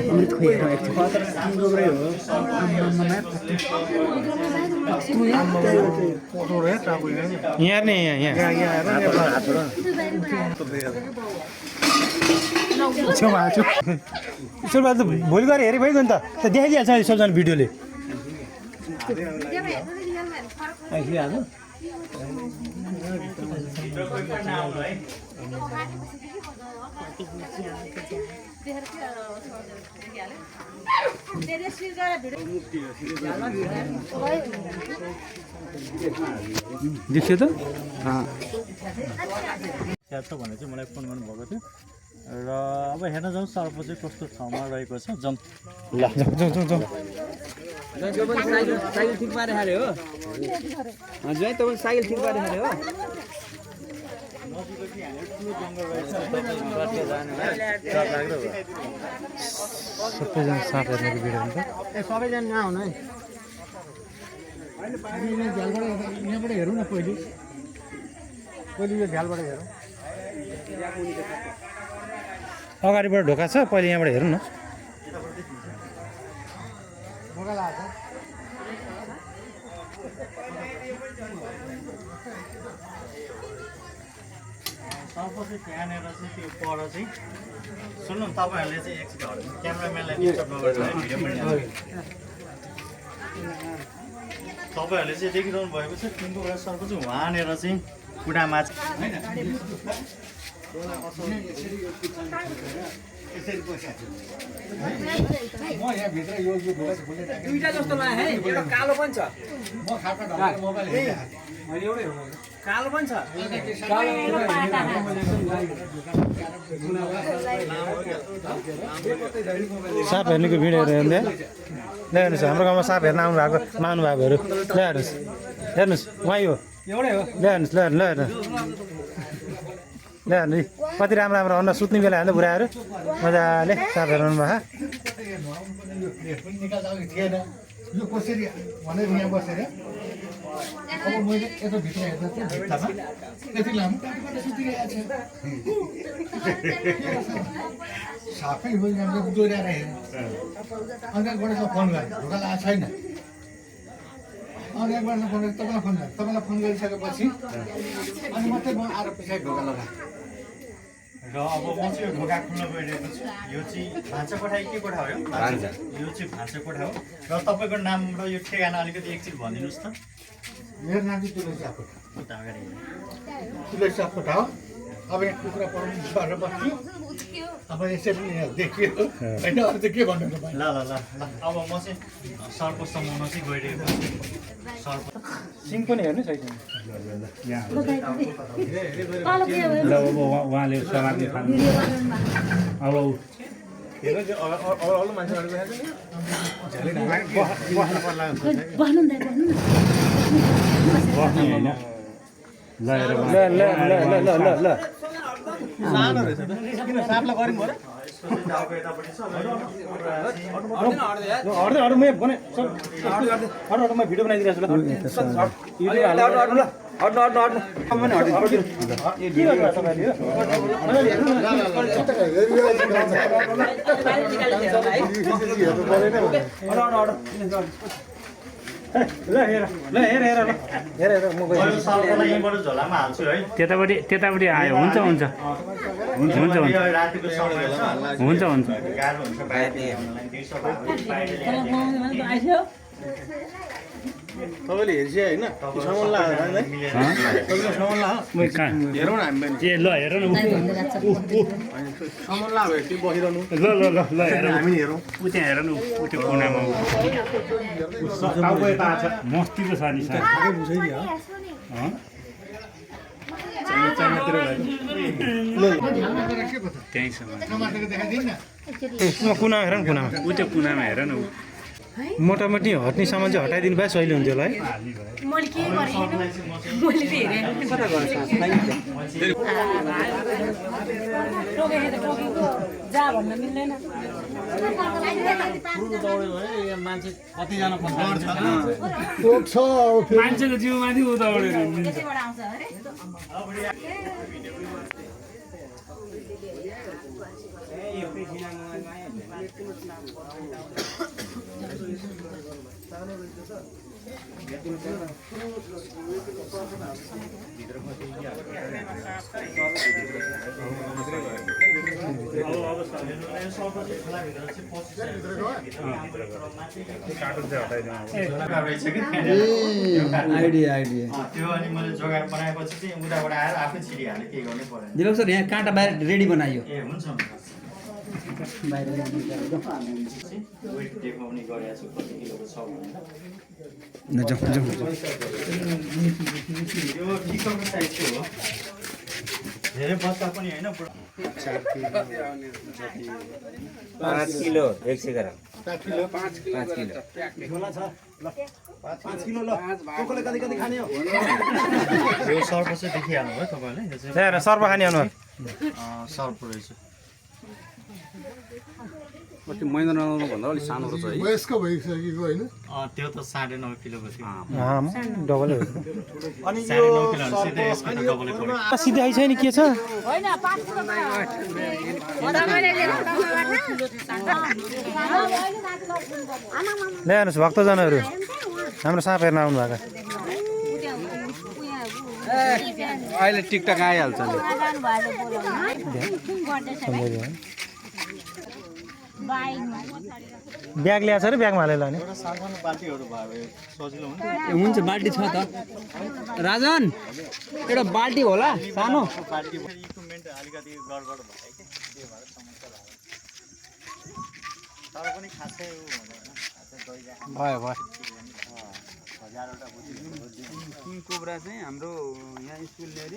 अमृत खोएर एक यहाँ नहीं है ईश्वर त भोलि गएर हेरे भइगयो नि त देखाइदिइहाल्छ अहिले सबजना भिडियोले देखियो त भने चाहिँ मलाई फोन गर्नुभएको थियो र अब हेर्न जाउँ सर्प चाहिँ कस्तो ठाउँमा रहेको छ जाउँ ल जाउँ साइकल ठिक पारे हारे हो हजुर तपाईँ साइकल ठिक पारे हारे हो सबैजना साथ हेर्नेको भिडियो हुन्छ सबैजना नआउनु है यहाँबाट हेरौँ न पहिले यो झ्यालबाट हेरौँ अगाडिबाट ढोका छ पहिले यहाँबाट हेरौँ न सर्प चाहिँ त्यहाँनिर चाहिँ त्यो पर चाहिँ सुन्नु तपाईँहरूले चाहिँ एकछिन क्यामेराम्यानलाई डिस्टर्ब नगर्नु है भिडियो पनि तपाईँहरूले चाहिँ देखिरहनु भएको छ तिनको एउटा सर्प चाहिँ वहाँनिर चाहिँ कुडामा दुईटा जस्तो लाग्यो है एउटा कालो पनि छ कालो पनि छ साप हेर्नेको भिडियोहरू हेर्दै ल हेर्नुहोस् हाम्रो गाउँमा साप हेर्न आउनु भएको महानुभावहरू ल हेर्नुहोस् हेर्नुहोस् उहाँ हो एउटै हो ल हेर्नुहोस् ल हेर्नु ल हेर्नु कति राम्रो राम्रो अन्न सुत्ने बेला हेर्नु बुढाहरू मजाले साप हेर्नु भएको यो कसरी भनेर यहाँ बसेर अब मैले यता भित्र हेर्दा चाहिँ भित्तामा त्यति लामो टाटोबाट सुतिरहेको छ सापै हो यहाँले दोहोऱ्याएर हेरेँ अन्त एकपल्ट फोन गरेँ ढोका लगाएको छैन अनि एकपल्ट फोन गरेँ तपाईँलाई फोन गरिसकेपछि अनि मात्रै म आएर पछाडि ढोका लगाएँ र अब म चाहिँ यो ढोका खुल्न गइरहेको छु यो चाहिँ भान्सा कोठा के कोठा हो यो चाहिँ भान्सा कोठा हो र तपाईँको नाम र यो ठेगाना अलिकति एकछिन भनिदिनुहोस् त मेरो नाम चाहिँ तुलसी सापकोटा उता अगाडि तुलसी सापकोटा हो अब यहाँ कुखुरा पढाउनु गरेर बस्छु अब यसरी यहाँ देखियो होइन अरू चाहिँ के भन्नु तपाईँ ल ल ल ल अब म चाहिँ सर्प समाउन चाहिँ गइरहेको छु सर्प सिङ पनि हेर्नु छैन ल अब उहाँले समात्ने खानु अब अरू मान्छे बस्ने होइन ल हेर सानो रहेछ त किन सापलाई गऱ्यौँ भयो अरू मैले भने अरू म भिडियो बनाइदिरहेको छु ल हेर म यो सर्पलाई यहीँबाट झोलामा हाल्छु है त्यतापट्टि आयो हुन्छ हुन्छ यो रातिको समय छ हुन्छ गाह्रो हुन्छ बाहिर हिँड्नलाई दिउँसो भएको तपाईँले हेर्छ होइन सामान लगाएर तपाईँले सामान लगायो हेरौँ न हामी ए ल हेर न सामान लगायो त्यो बसिरहनु ल हेर हामी हेरौँ ऊ त्यहाँ हेर न ऊ त्यो कुनामा मस्तीको छ नि सर त्यहीँसम्म टमाटरको देखाइदिनु न कुना हेर न कुनामा ऊ त्यो कुनामा हेर न ऊ मोटामोटी हट्ने सामान चाहिँ हटाइदिनु भए सहिले हुन्थ्यो होला है मैले के गरेँ मैले हेरेँ कता गर्छ टोकेको त टोकेको जा भन्न मिल्दैन मान्छेको जिउमाथि उताउडेर त्यसैबाट आउँछ अरे आइडिया त्यो अनि मैले जोगाड बनाएपछि चाहिँ उताबाट आएर आफै छिरिहाल्यो केही गर्नै परेन दिपक सर यहाँ काँटा बाहिर रेडी बनाइयो ए हुन्छ बाहिर वेट देखाउने गरेको छु कति किलोको छ भनेर यो ठिकको साइज चाहिँ हो धेरै बस्दा पनि होइन 5 किलो 100 ग्राम 5 किलो 5 किलो यो सर्प चाहिँ देखिहाल्नु भयो तपाईँले यो चाहिँ त्यहाँ सर्प खाने अनुहार सर्प रहेछ मैदा नलाउनु भन्दा अलिक सानो रहेछ है वयस्क भइसकेको होइन त्यो त 9.5 किलोको थियो डबलै हो अनि 9.5 किलो सिधै यसको त डबलै पऱ्यो सिधै आइ छैन के छ होइन 5 किलो ल्याउनुहोस् भक्तजनहरू हाम्रो साँप हेर्न आउनु भएको अहिले टिकटक आइहाल्छ ब्याग ल्याएको छ र ब्यागमा हालेर लाने एउटा सानो बाल्टीहरू भयो सजिलो हुन्छ हुन्छ बाल्टी छ त राजन एउटा बाल्टी होला सानो बाल्टी इक्विपमेन्ट अलिकति गडबड भयो के त्यो भएर समस्या भयो तर पनि खासै भयो किङ कोब्रा चाहिँ हाम्रो यहाँ स्कुल लिएर